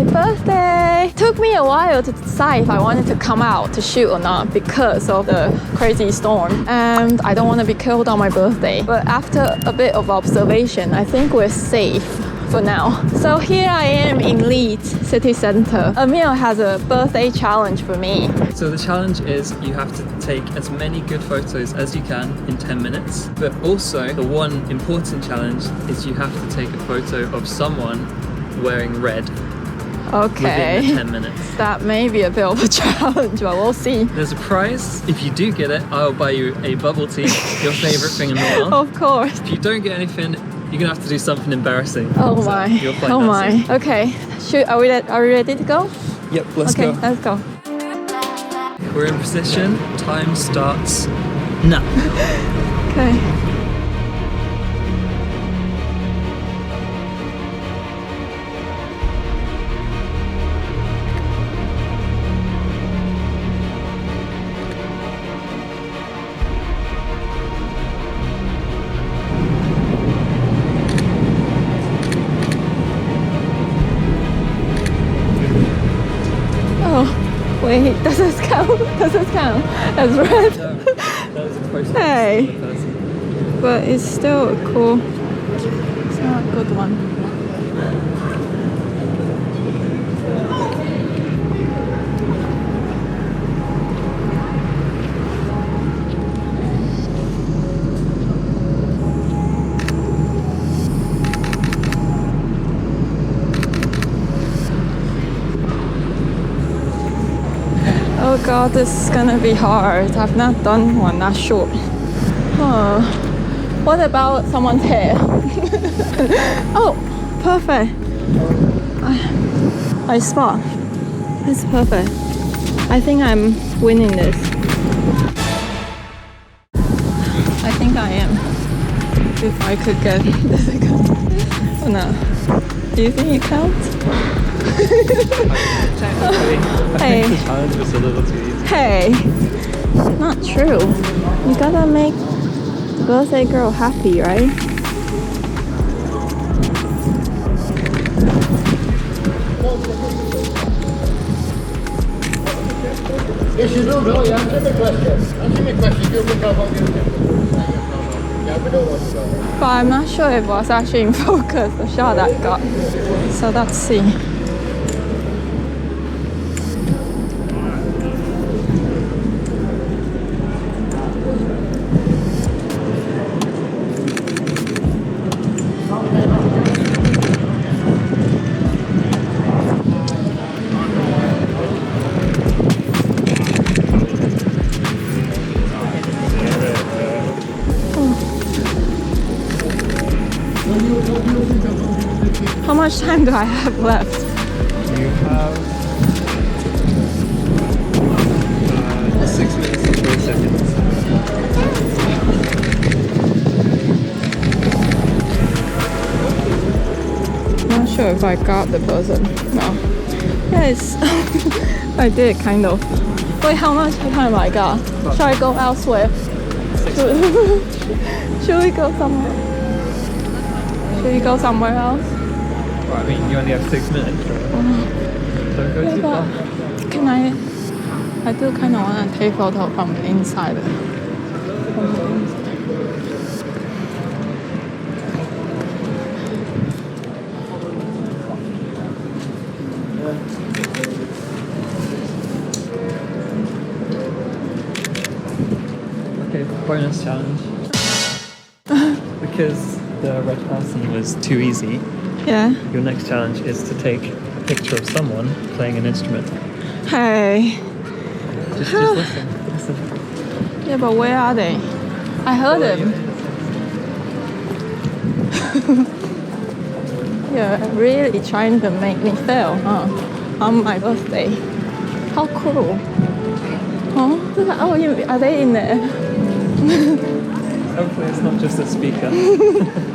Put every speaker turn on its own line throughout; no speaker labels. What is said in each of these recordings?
my birthday. Took me a while to decide if I wanted to come out to shoot or not because of the crazy storm. And I don't want to be killed on my birthday. But after a bit of observation, I think we're safe for now. So here I am in Leeds city center. Emile has a birthday challenge for me.
So the challenge is you have to take as many good photos as you can in 10 minutes. But also the one important challenge is you have to take a photo of someone wearing red
Okay.
within the 10 minutes.
That may be a bit of a challenge, but we'll see.
There's a prize. If you do get it, I'll buy you a bubble tea, your favorite thing in the world.
Of course.
If you don't get anything, you're gonna have to do something embarrassing.
Oh
So
my.
you'll find
Oh
that
my.
soon.
Okay. Are we ready to go?
Yep, let's
Okay,
go.
let's go.
We're in position. Time starts now.
Okay. Oh, wait, does this count? Does this count as red?
No, that was a close
Hey.
person.
But it's still a cool. It's not a good one. Oh god, this is gonna be hard. I've not done one that short. Oh. What about someone's hair? Oh, perfect. I spot. It's perfect. I think I'm winning this. I think I am. If I could get this again. Oh no. Do you think it counts?
Technically, I
Hey.
think the challenge was a little too easy.
Hey, not true. You gotta make the birthday girl happy, right?
Yes, you do know. You answer the question. Answer my question. You look up on your Yeah, we don't want to go.
But I'm not sure if it was actually in focus, the shot I got. So let's see. How much time do I have left?
You have 6 minutes and 20 seconds.
Not sure if I got the person. No. Yes, I did kind of. Wait, how much time I got? Shall I go elsewhere? Should we go somewhere? Should we go somewhere else?
Well, I mean, you only have 6 minutes. Don't go too far.
Can I do kind of want to take photo from the inside. From the inside.
Okay, bonus challenge. Because the red person was too easy,
Yeah.
your next challenge is to take a picture of someone playing an instrument.
Hey.
Just listen. Listen.
Yeah, but where are they? I heard them. You're really trying to make me fail, huh? On my birthday. How cool. Huh? Oh, are they in there?
Hopefully it's not just a speaker.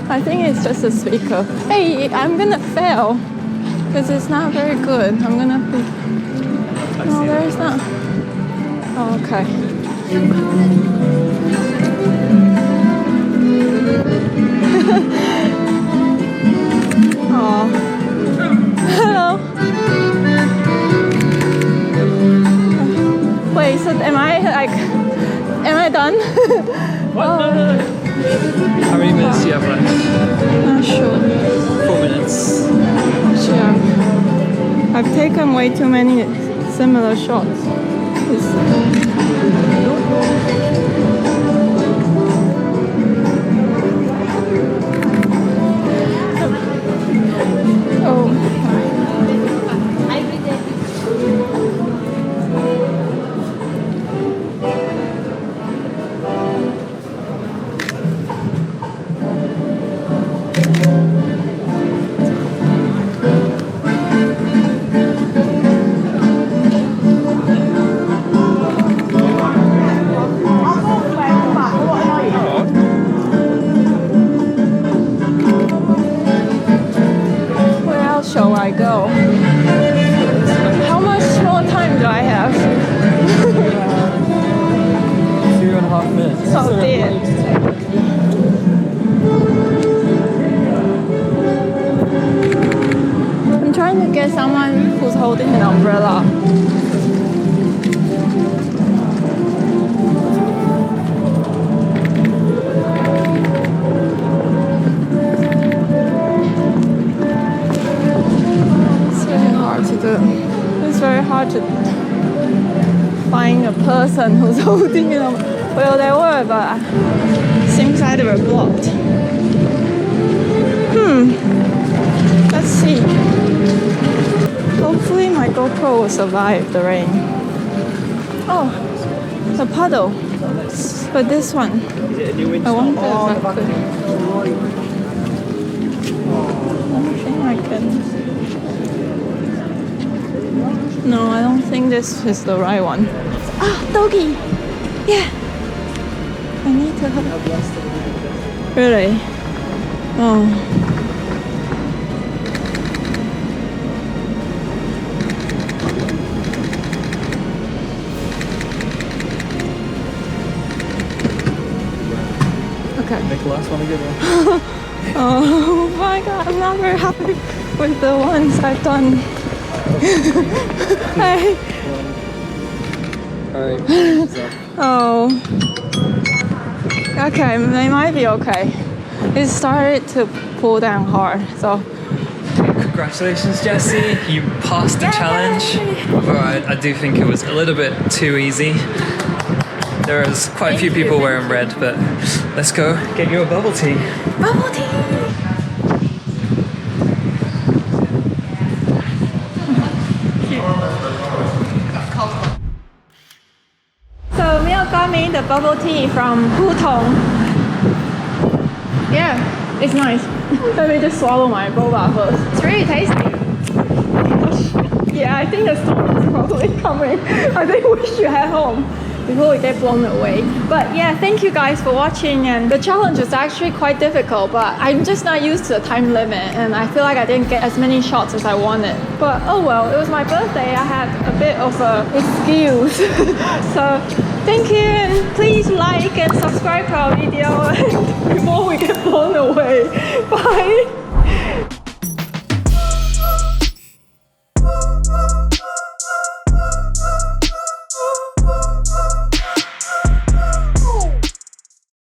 I think it's just a speaker. Hey, I'm gonna fail because it's not very good. I'm gonna be. No, there is not. Oh, okay. Oh. Hello.
What? No, no, no. How many minutes do you have left?
Not sure.
4 minutes.
Sure. I've taken way too many similar shots. Oh. Where else shall I go? How much more time do I have?
2.5 minutes.
Oh dear. I'm trying to get someone who's holding an umbrella. It's very hard to do. It's very hard to find a person who's holding an umbrella. Well, there were, but seems like they were blocked. Let's see. Hopefully my GoPro will survive the rain. Oh, the puddle. But this one, I wonder if I could. I think I can. No, I don't think this is the right one. Ah, doggy! Yeah! I need to have. Really? Oh. Okay.
Make the last one a good one.
Oh my god, I'm not very happy with the ones I've done. Hey.
Alright.
Oh. Okay, they might be okay. It started to pull down hard, so.
Congratulations, Jessie. You passed the challenge. But I do think it was a little bit too easy. There was quite a few people wearing red, but let's go get you a bubble tea.
Bubble tea! So Emile got me the bubble tea from Putong. Yeah, it's nice. Let me just swallow my boba first. It's really tasty. Yeah, I think the storm is probably coming. I think we should head home before we get blown away. But yeah, thank you guys for watching, and the challenge was actually quite difficult, but I'm just not used to the time limit and I feel like I didn't get as many shots as I wanted. But oh well, it was my birthday. I had a bit of an excuse. So thank you, and please like and subscribe to our video before we get blown away. Bye!